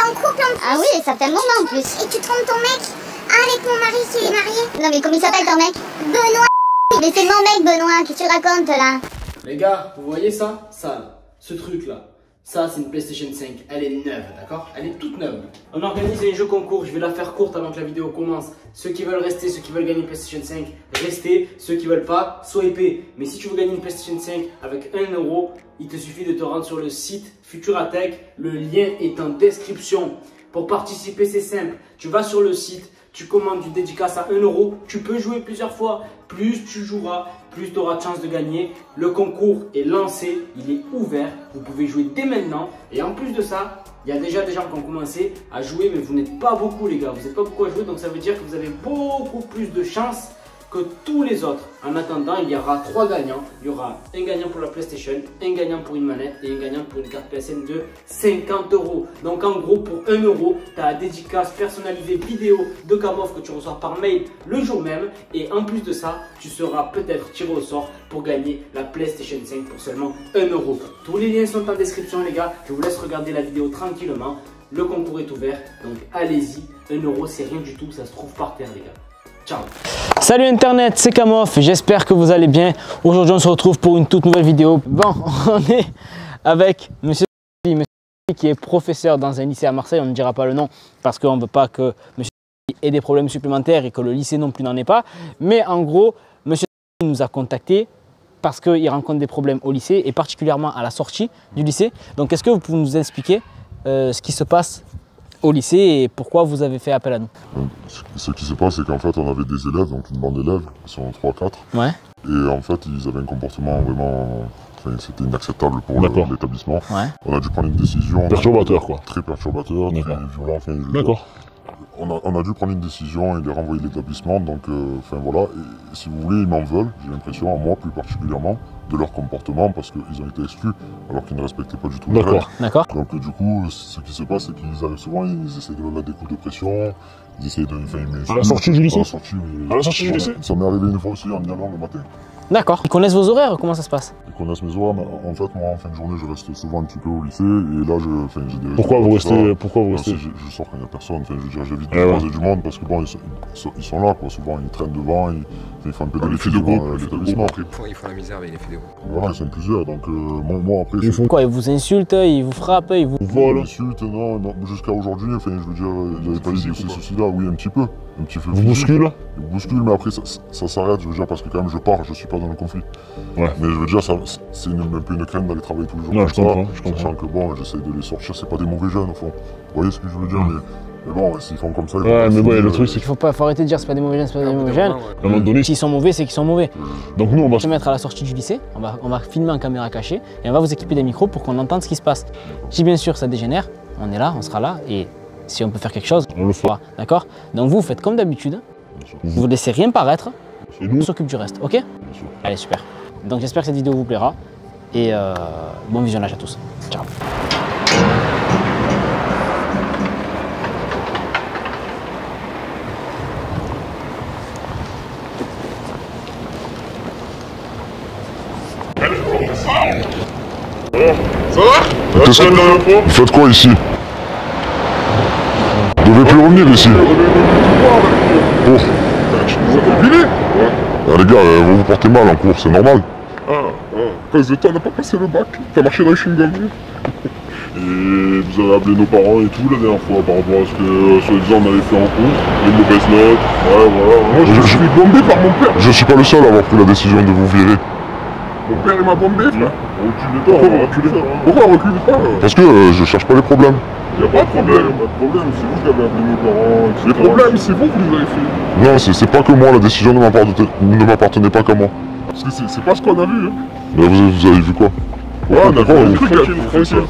en couple en plus. Ah oui, ça fait un moment en plus. Et tu trompes ton mec avec mon mari qui est marié. Non mais comment il s'appelle ton mec? Benoît. Mais c'est mon mec Benoît, qu'est-ce que tu racontes là? Les gars, vous voyez ça? Ça là, ce truc là. Ça, c'est une PlayStation 5. Elle est neuve, d'accord? Elle est toute neuve. On organise un jeu concours. Je vais la faire courte avant que la vidéo commence. Ceux qui veulent rester, ceux qui veulent gagner une PlayStation 5, restez. Ceux qui veulent pas, swipez. Mais si tu veux gagner une PlayStation 5 avec 1 €, il te suffit de te rendre sur le site Futuratech. Le lien est en description. Pour participer, c'est simple. Tu vas sur le site. Tu commandes du dédicace à 1 €, tu peux jouer plusieurs fois. Plus tu joueras, plus tu auras de chance de gagner. Le concours est lancé, il est ouvert. Vous pouvez jouer dès maintenant. Et en plus de ça, il y a déjà des gens qui ont commencé à jouer, mais vous n'êtes pas beaucoup les gars. Vous n'êtes pas beaucoup à jouer, donc ça veut dire que vous avez beaucoup plus de chance que tous les autres. En attendant, il y aura 3 gagnants. Il y aura un gagnant pour la PlayStation, un gagnant pour une manette et un gagnant pour une carte PSN de 50 €. Donc en gros, pour 1 €, tu as la dédicace personnalisée vidéo de Kamof que tu reçois par mail le jour même. Et en plus de ça, tu seras peut-être tiré au sort pour gagner la PlayStation 5 pour seulement 1 €. Tous les liens sont en description les gars. Je vous laisse regarder la vidéo tranquillement. Le concours est ouvert, donc allez-y. 1 € c'est rien du tout, ça se trouve par terre les gars. Ciao. Salut Internet, c'est Kamof, j'espère que vous allez bien. Aujourd'hui on se retrouve pour une toute nouvelle vidéo. Bon, on est avec Monsieur qui est professeur dans un lycée à Marseille. On ne dira pas le nom parce qu'on ne veut pas que Monsieur ait des problèmes supplémentaires et que le lycée non plus n'en ait pas. Mais en gros, Monsieur nous a contacté parce qu'il rencontre des problèmes au lycée et particulièrement à la sortie du lycée. Donc est-ce que vous pouvez nous expliquer ce qui se passe au lycée et pourquoi vous avez fait appel à nous? Ce qui se passe, c'est qu'en fait, on avait des élèves, donc une bande d'élèves, ils sont 3-4. Ouais. Et en fait, ils avaient un comportement vraiment... Enfin, c'était inacceptable pour l'établissement. Ouais. On a dû prendre une décision... Perturbateur, quoi. Très perturbateur, très violent. Enfin, D'accord. On a dû prendre une décision et les renvoyer de l'établissement, donc enfin voilà, et si vous voulez, ils m'en veulent, j'ai l'impression, à moi plus particulièrement, de leur comportement, parce qu'ils ont été exclus, alors qu'ils ne respectaient pas du tout les règles. D'accord. Donc du coup, ce qui se passe, c'est qu'ils arrivent souvent, ils essaient de me mettre des coups de pression, ils essaient de... À la sortie du lycée? À la sortie du lycée. Ça m'est arrivé une fois aussi en y allant le matin. D'accord. Ils connaissent vos horaires, comment ça se passe? Ils connaissent mes horaires, mais en fait, moi, en fin de journée, je reste souvent un petit peu au lycée, et là, j'ai des... Pourquoi vous restez? Je sors quand il n'y a personne, enfin, je veux dire, j'évite de croiser du monde, parce que bon, ils sont là, quoi, souvent, ils traînent devant, ils font un peu de l'effet de groupe, l'établissement. Ils font la misère avec l'effet de groupe. Voilà, ils sont plusieurs, donc moi, après... Ils font quoi? Ils vous insultent, ils vous frappent, ils vous... Ils insultent, non, jusqu'à aujourd'hui, enfin, je veux dire, il n'y avait pas eu de ces soucis-là, oui, un petit peu. Un petit peu. Vous bousculez? Ils bousculent, mais après, ça s'arrête, je veux dire, parce que quand même, je pars, je suis pas dans le conflit. Ouais. Mais je veux dire, c'est un peu une crainte d'aller travailler tous les jours. Non, je comprends. Sachant que bon, j'essaie de les sortir, c'est pas des mauvais jeunes au fond. Vous voyez ce que je veux dire, mais bon, s'ils font comme ça... Ouais, mais ouais, le truc c'est qu'il faut arrêter de dire c'est pas des mauvais jeunes, c'est pas des mauvais jeunes. À un moment donné, s'ils sont mauvais, c'est qu'ils sont mauvais. Donc nous, on va se mettre à la sortie du lycée, on va filmer en caméra cachée et on va vous équiper des micros pour qu'on entende ce qui se passe. Si bien sûr ça dégénère, on est là, on sera là et si on peut faire quelque chose, on le fera. D'accord? Donc vous faites comme d'habitude, vous laissez rien paraître, et nous on s'occupe du reste, ok? Allez, super. Donc j'espère que cette vidéo vous plaira et bon visionnage à tous. Ciao. Ça va? Vous faites quoi ici? Vous devez plus revenir ici. Oh. Ah, les gars, vous vous portez mal en cours, c'est normal. À cause de toi, on n'a pas passé le bac. T'as marché dans les chewing-gums. Et vous avez appelé nos parents et tout la dernière fois par rapport à ce que soi-disant on avait fait en cours, les mauvaises notes, ouais voilà. Moi je suis bombé par mon père. Je suis pas le seul à avoir pris la décision de vous virer. Mon père il m'a bombé, frère. Pourquoi reculez pas? Parce que je cherche pas les problèmes. Y'a pas de problème, c'est vous qui avez appelé nos parents, etc. Les problèmes, c'est vous qui les avez fait. Non, c'est pas que moi, la décision ne m'appartenait pas qu'à moi. Parce que c'est pas ce qu'on a vu, hein. Mais vous avez vu quoi? Ouais, on a vu un truc,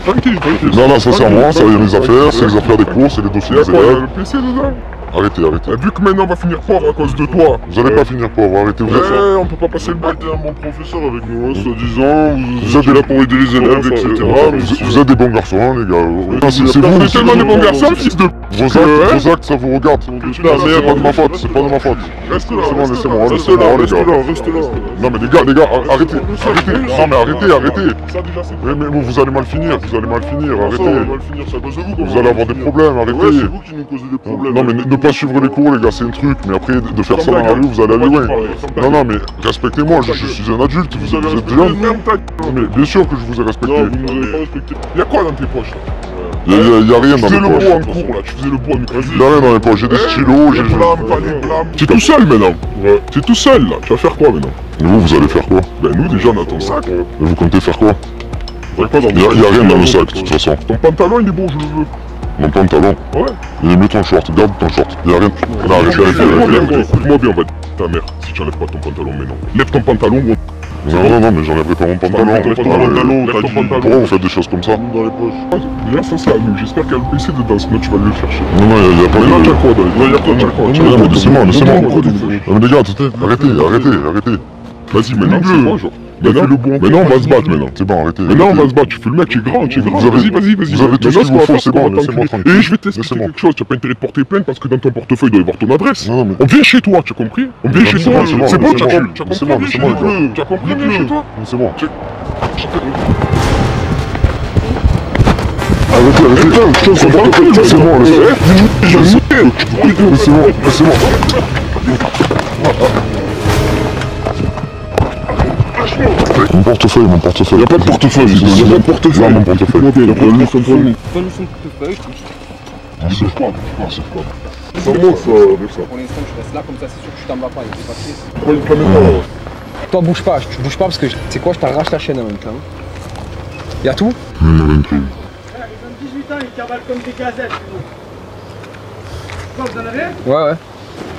tranquille. Non, ça c'est à moi, c'est les affaires, c'est les affaires des cours, c'est les dossiers des élèves. Le PC dedans. Arrêtez. Vu que maintenant on va finir pauvre à cause de toi. Vous allez pas finir pauvre, arrêtez, vous êtes ça. On peut pas passer le bac. un bon professeur avec nous, soi-disant, vous êtes là pour aider les élèves, etc. Vous êtes des bons garçons, hein, les gars. C'est tellement des bons garçons, fils de... Vos actes, ça vous regarde. C'est pas de ma faute, c'est pas de ma faute. Reste là. C'est bon, laissez-moi, les gars. Reste là. Non mais les gars, arrêtez. Non mais arrêtez. Ça déjà c'est Mais vous allez mal finir, arrêtez. on va le finir, c'est à cause de vous. Vous allez avoir des problèmes, Ouais, arrêtez. c'est vous qui nous causez des problèmes. Non mais ne pas suivre les cours les gars, c'est un truc, mais après de faire ça dans la rue, vous allez aller loin. Non mais respectez-moi, je suis un adulte, vous avez êtes respecté jeune. même ta gueule. Mais bien sûr que je vous ai respecté. Non, vous ne nous avez pas respecté. Y'a quoi dans tes poches là? Y a rien Tu dans faisais mes le poches. beau en cours là, tu faisais le beau en cours. Y'a rien dans mes poches, j'ai des stylos, Les j'ai... blâmes, pas les blâmes. T'es tout seul maintenant. Ouais. T'es tout seul là, tu vas faire quoi maintenant? Et vous allez faire quoi? Ben nous déjà on a ton sac. Et vous comptez faire quoi? Pas dans Y'a rien dans le sac, de toute façon. Ton pantalon il est bon, je le veux. Mon pantalon. Ouais. Et mets ton short, garde ton short. Y'a rien. Non, arrêtez. Écoute-moi bien, on va ta mère si tu enlèves pas ton pantalon maintenant. Lève ton pantalon, gros. Non, mais j'enlèverai pas mon pantalon. Lève ton pantalon, Pourquoi vous faites des choses comme ça? dans les poches. Viens, ça c'est à nous. J'espère qu'elle peut essayer dedans, sinon tu vas aller le chercher. Non, y'a pas Mais là, de... t'as quoi dans les poches? Non, laissez-moi. Pourquoi tu Non mais les gars, arrêtez. Vas-y, maintenant, c'est quoi, genre? Maintenant, on va se battre, maintenant. C'est bon, arrêtez. Maintenant, on va se battre. Tu fais le mec, tu es grand. Vous avez- Vas-y. vous avez tout ce qu'il vous faut, c'est bon, laissez-moi tranquille. Et je vais t'expliquer Laissez-moi. quelque chose. Tu n'as pas intérêt de porter plainte parce que dans ton portefeuille, il doit y avoir ton adresse. Non, mais... On vient chez toi, tu as compris? On vient chez toi. c'est bon, C'est bon, tu as laissez-moi. compris? Laissez-moi, laissez-moi, les gars. Tu as compris, viens chez toi? C'est bon. C'est bon, Mon portefeuille. Y'a pas de portefeuille, y'a pas de portefeuille. Là, mon portefeuille. Donne-lui son portefeuille. Donne-lui son portefeuille, je te dis. Ça monte ça, avec ça. Pour l'instant, tu restes là, comme ça, c'est sûr que tu t'en vas pas, il y a des papiers. Prends une caméra. Toi, bouge pas, tu bouges pas parce que, tu sais quoi, je t'arrache la chaîne en même temps. Y'a tout? Ils ont 18 ans, ils cavalent comme des gazettes. Quoi, vous en avez? Ouais.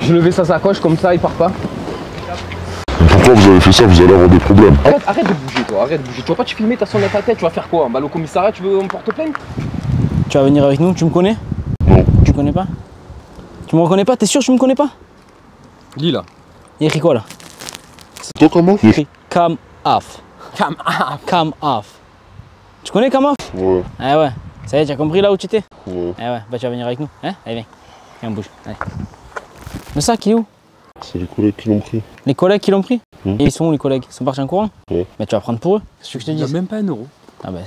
J'ai levé sa sacoche, comme ça, il part pas. Pourquoi vous avez fait ça? Vous allez avoir des problèmes. Arrête de bouger, toi, arrête de bouger. Tu vas pas te filmer, t'as son dans ta tête, tu vas faire quoi? Bah, au commissariat, tu veux on porte plainte? Tu vas venir avec nous, tu me connais? Non. Tu me connais pas? Tu me reconnais pas? T'es sûr que tu me connais pas? Lis là. Il y a écrit quoi là? Toi comment? Il y a écrit Come off. Come off. Come off. Tu connais Come off? Ouais. Ah ouais. Ça y est, tu as compris là où tu étais? Ouais. Ah ouais, bah tu vas venir avec nous. Hein? Allez, viens. Viens, on bouge. Allez. Le sac, il est où? C'est les collègues qui l'ont pris. Les collègues qui l'ont pris? Et ils sont où les collègues? Ils sont partis en courant? Ouais. Mais tu vas prendre pour eux. Qu'est-ce que je te Il y a dis? même pas un euro. Ah bah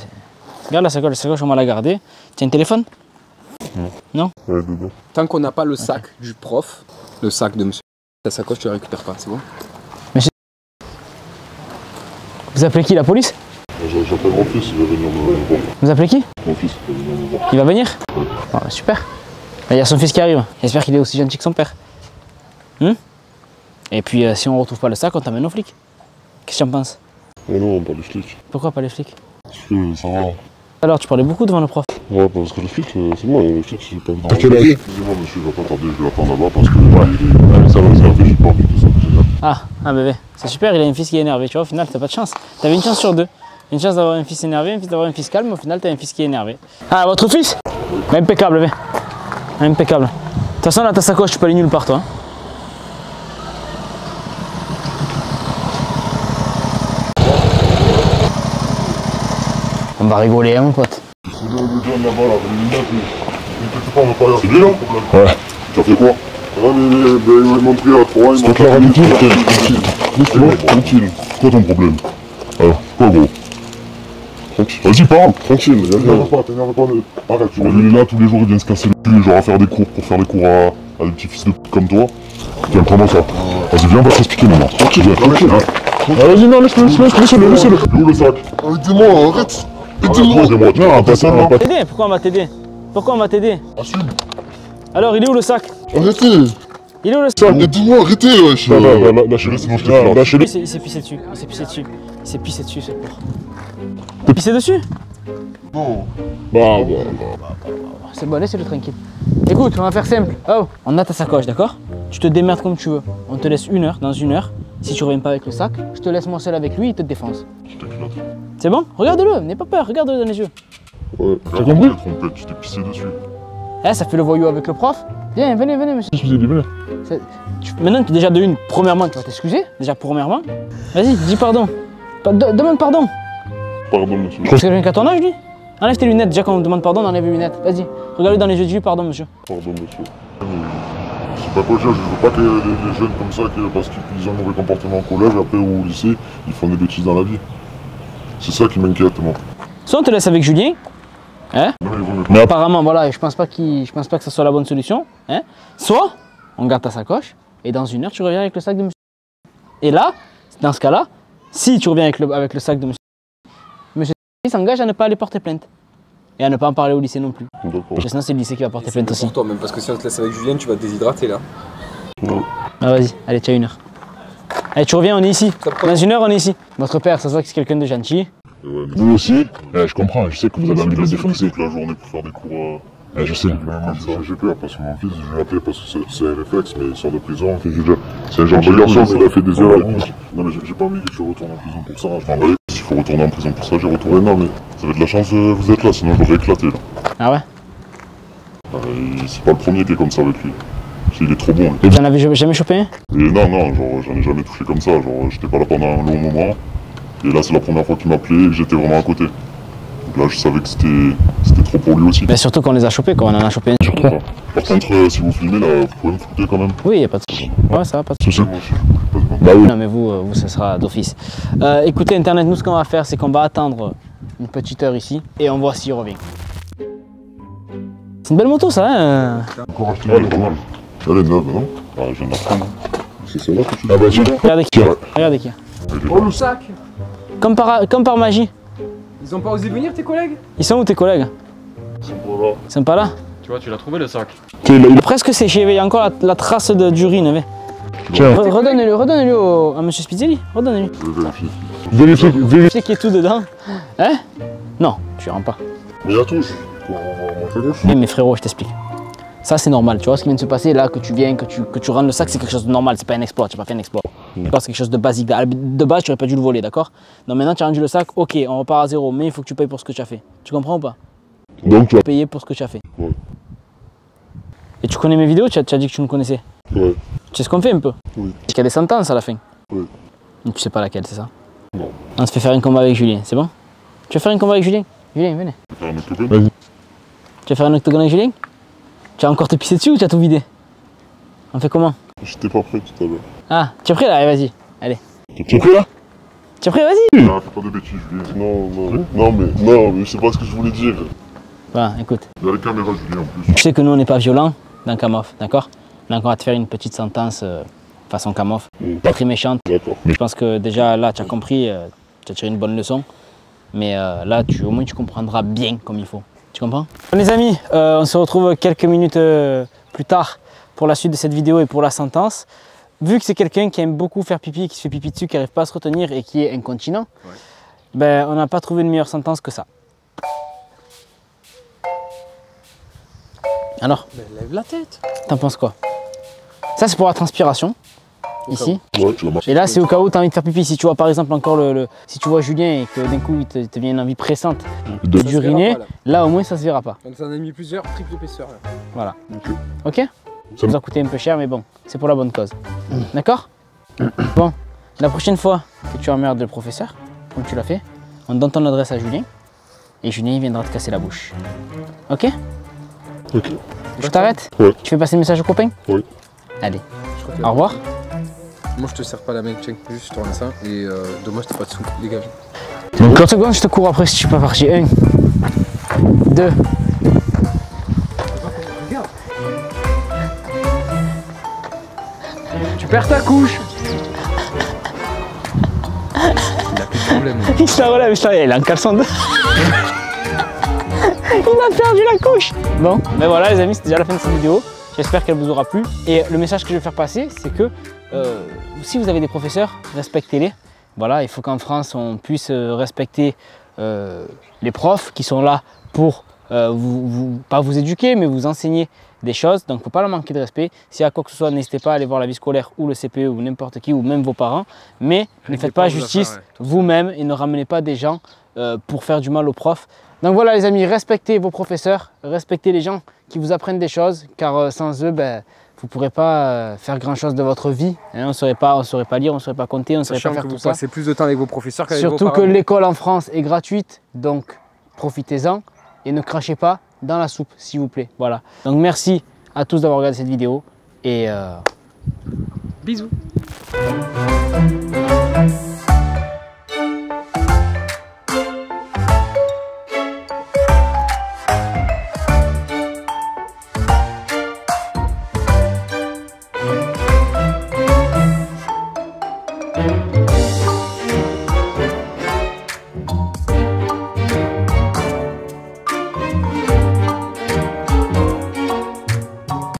regarde la sacoche, on va la garder. Tiens un téléphone? Non? Ouais, dedans. Tant qu'on n'a pas le sac du prof, le sac de monsieur, ta sacoche, tu la récupères pas, c'est bon? Vous appelez qui? La police? J'appelle mon fils, il va venir me voir. Vous appelez qui? Mon fils, il va venir me voir. Il va venir? Ah, bah, super. Il y a son fils qui arrive. J'espère qu'il est aussi gentil que son père. Et puis si on retrouve pas le sac, on t'amène aux flics. Qu'est-ce que tu en penses? Oh non, pas les flics. Pourquoi pas les flics? Parce que ça va. Alors tu parlais beaucoup devant le prof. Ouais, parce que les flics, c'est moi, les flics, c'est pas... À quel âge? Excusez-moi monsieur, il va pas tarder, je vais l'attendre là-bas parce que... Ouais, ça fait pas tout ça, génial. Ah bébé, c'est super, il a un fils qui est énervé, tu vois, au final t'as pas de chance. T'avais une chance sur deux. Une chance d'avoir un fils énervé, une chance d'avoir un fils calme, au final t'as un fils qui est énervé. Ah, votre fils? Impeccable, bébé. Impeccable. De toute façon, là ta sacoche, tu peux aller nulle part toi. Hein. On va rigoler, hein, mon pote. Vous avez le John là-bas, là, les lunettes, n'inquiète pas, on va pas y aller. C'est lui là? Ouais. Tu as fait quoi? Ouais, mais ils m'ont pris à 3, ils m'ont pris à 2. Tranquille. C'est quoi ton problème? Alors, quoi gros? Tranquille. Vas-y, parle. Tranquille. T'énerve pas. Arrête, tu vois, il est là tous les jours, il vient se casser le cul, genre à faire des cours pour faire des cours à des petits fils de pute comme toi. Tiens, prends-moi ça. Vas-y, viens, on va s'expliquer maintenant. Tranquille, tranquille. Vas-y, non, laisse-le. Où le sac? Aidez-moi, arrête. Aidez-moi. Viens, on va passer, on va passer. T'aider? Pourquoi on va t'aider? Pourquoi on va t'aider? Assume. Alors, il est où le sac? Arrêtez. Il est où le sac? Aidez-moi, arrêtez, wesh. Lâchez-le, sinon je te flatte. Lâchez-le. Il s'est pissé dessus, il s'est pissé dessus, ce porc. T'es pissé dessus? Non. C'est bon, laissez-le tranquille. Écoute, on va faire simple. Oh, on a ta sacoche, d'accord? Tu te démerdes comme tu veux. On te laisse une heure, dans une heure. Si tu reviens pas avec le sac, je te laisse moi seul avec lui, il te défonce. C'est bon? Regarde-le, n'aie pas peur, regarde-le dans les yeux. Ouais, t'as compris? Trompette, tu t'es pissé dessus. Eh, ça fait le voyou avec le prof. Viens, venez, monsieur. Excusez-moi. Maintenant, déjà de une, premièrement, tu vas t'excuser. Déjà, premièrement. Vas-y, dis pardon. Demande pardon. Pardon, monsieur. C'est quelqu'un qui a ton âge, lui? Enlève tes lunettes, déjà quand on demande pardon, on enlève les lunettes. Vas-y, Regarde-lui dans les yeux, dis-lui pardon, monsieur. Pardon, monsieur. C'est pas quoi dire, je veux pas que les jeunes comme ça, parce qu'ils ont un mauvais comportement au collège, après ou au lycée, ils font des bêtises dans la vie. C'est ça qui m'inquiète, moi. Soit on te laisse avec Julien, hein? Mais apparemment, voilà, je pense pas que ça soit la bonne solution, hein? Soit on garde ta sacoche et dans 1 heure tu reviens avec le sac de monsieur. Et là, dans ce cas-là, si tu reviens avec le sac de monsieur s'engage à ne pas aller porter plainte et à ne pas en parler au lycée non plus. Parce que sinon c'est le lycée qui va porter plainte aussi. Pour toi même, parce que si on te laisse avec Julien, tu vas te déshydrater là. Ah vas-y, allez, tu as 1 heure. Allez, tu reviens, on est ici. Dans 1 heure, on est ici. Votre père, ça se voit que c'est quelqu'un de gentil. Vous aussi, je comprends, je sais que vous avez envie de le défoncer toute la journée pour faire des cours. Je sais. J'ai peur parce que mon fils, je vais l'appeler parce que c'est un réflexe, mais il sort de prison. C'est un genre de garçon, mais il a fait des erreurs. Non, mais j'ai pas envie que je retourne en prison pour ça. Je m'en vais. S'il faut retourner en prison pour ça, j'ai retourné. Non, mais vous avez de la chance, vous êtes là, sinon j'aurais éclaté là. Ah ouais? C'est pas le premier qui est comme ça avec lui. Il est trop bon. Et vous en avez jamais chopé un? Non, genre j'en ai jamais touché comme ça. Genre j'étais pas là pendant un long moment. Et là, c'est la première fois qu'il m'appelait et que j'étais vraiment à côté. Donc là, je savais que c'était trop pour lui aussi. Mais surtout qu'on les a chopés, quand on en a chopé un sur 3. Par contre, si vous filmez, là, vous pouvez me foutre quand même. Oui, y a pas de souci. Ouais, ça va, pas de souci. Bah oui. Non, mais vous, ça sera d'office. Écoutez, Internet, nous, ce qu'on va faire, c'est qu'on va attendre une petite heure ici et on voit s'il revient. C'est une belle moto, ça, hein? Encore acheté, elle est pas mal. Elle est neuve, non? Ah, je viens d'apprendre. C'est celle-là que tu dis. Ah bah tiens. Regardez qui. Regardez qui. Oh le sac! Comme par magie. Ils ont pas osé venir tes collègues? Ils sont où tes collègues? Ils sont pas là. Tu vois, tu l'as trouvé le sac. Il est presque séché, il y a encore la trace d'urine. Redonnez-le à monsieur Spizzelli. Redonnez-lui. Vérifie. Qui est tout dedans. Hein? Non, tu rentres pas. Mais il y a tout. Oui, mais frérot, je t'explique. Ça, c'est normal. Tu vois ce qui vient de se passer là, que tu viens, que tu rentres le sac, c'est quelque chose de normal. C'est pas un exploit. Tu n'as pas fait un exploit. D'accord, c'est quelque chose de basique. De base, tu n'aurais pas dû le voler, d'accord? Donc maintenant, tu as rendu le sac. Ok, on repart à zéro, mais il faut que tu payes pour ce que tu as fait. Tu comprends ou pas? Donc tu vas payer pour ce que tu as fait. Ouais. Et tu connais mes vidéos? Tu as dit que tu me connaissais. Ouais. Tu sais ce qu'on fait un peu? Oui. Il y a des sentences à la fin. Oui. Mais tu sais pas laquelle, c'est ça? Non. On se fait faire un combat avec Julien, c'est bon? Tu veux faire un combat avec Julien? Julien, venez. Vas-y. Tu vas faire un octogone avec Julien? Tu as encore te pisser dessus ou tu as tout vidé? On fait comment? J'étais pas prêt tout à l'heure. Ah, tu es prêt là? Allez, vas-y. Allez. Tu es prêt là? Tu es prêt? Vas-y. Non, fais pas de bêtises, Julien. Non, mais c'est pas ce que je voulais dire. Voilà, écoute. Il y a les caméras, Julien, en plus. Tu sais que nous, on n'est pas violents dans Kamof, d'accord? Donc, on va te faire une petite sentence façon Kamof. Pas très méchante. D'accord. Je pense que déjà, là, tu as compris, tu as tiré une bonne leçon. Mais là, au moins, tu comprendras bien comme il faut. Tu comprends? Bon, les amis, on se retrouve quelques minutes plus tard pour la suite de cette vidéo et pour la sentence. Vu que c'est quelqu'un qui aime beaucoup faire pipi, qui se fait pipi dessus, qui n'arrive pas à se retenir et qui est incontinent, ben, on n'a pas trouvé une meilleure sentence que ça. Alors? Ben, lève la tête. T'en penses quoi? Ça, c'est pour la transpiration. Ici. Ouais, tu l'as. Et là, c'est au cas où tu as envie de faire pipi. Si tu vois par exemple encore si tu vois Julien et que d'un coup il te vient une envie pressante d'uriner, là au moins ça se verra pas. On en a mis plusieurs, triple épaisseur. Là. Voilà. Ok? Ça nous a coûté un peu cher, mais bon, c'est pour la bonne cause. D'accord? Bon, la prochaine fois que tu emmerdes le professeur, comme tu l'as fait, on donne ton adresse à Julien et Julien il viendra te casser la bouche. Ok? Ok. Je t'arrête? Ouais. Tu fais passer le message aux copains? Oui. Allez, au revoir. Moi je te sers pas la main, tiens, juste je te rends ça et dommage t'as pas de sous, dégage. Donc 30 secondes, je te cours après si je suis pas parti. 1, 2. Tu perds ta couche. Il a plus de problème. Il se la relève, il est en caleçon de... Il a perdu la couche. Bon, ben voilà les amis, c'est déjà la fin de cette vidéo. J'espère qu'elle vous aura plu. Et le message que je vais faire passer, c'est que si vous avez des professeurs, respectez-les. Voilà, il faut qu'en France, on puisse respecter les profs qui sont là pour pas vous éduquer, mais vous enseigner des choses. Donc, il ne faut pas leur manquer de respect. S'il y a quoi que ce soit, n'hésitez pas à aller voir la vie scolaire ou le CPE ou n'importe qui ou même vos parents. Mais ne faites pas justice vous-même et ne ramenez pas des gens pour faire du mal aux profs. Donc voilà les amis, respectez vos professeurs, respectez les gens qui vous apprennent des choses, car sans eux, ben, vous ne pourrez pas faire grand chose de votre vie. Hein, on ne saurait pas lire, on ne saurait pas compter, on ne saurait pas faire tout ça. Passez plus de temps avec vos professeurs qu'avec vos parents. Surtout que l'école en France est gratuite, donc profitez-en et ne crachez pas dans la soupe, s'il vous plaît. Voilà. Donc merci à tous d'avoir regardé cette vidéo et bisous.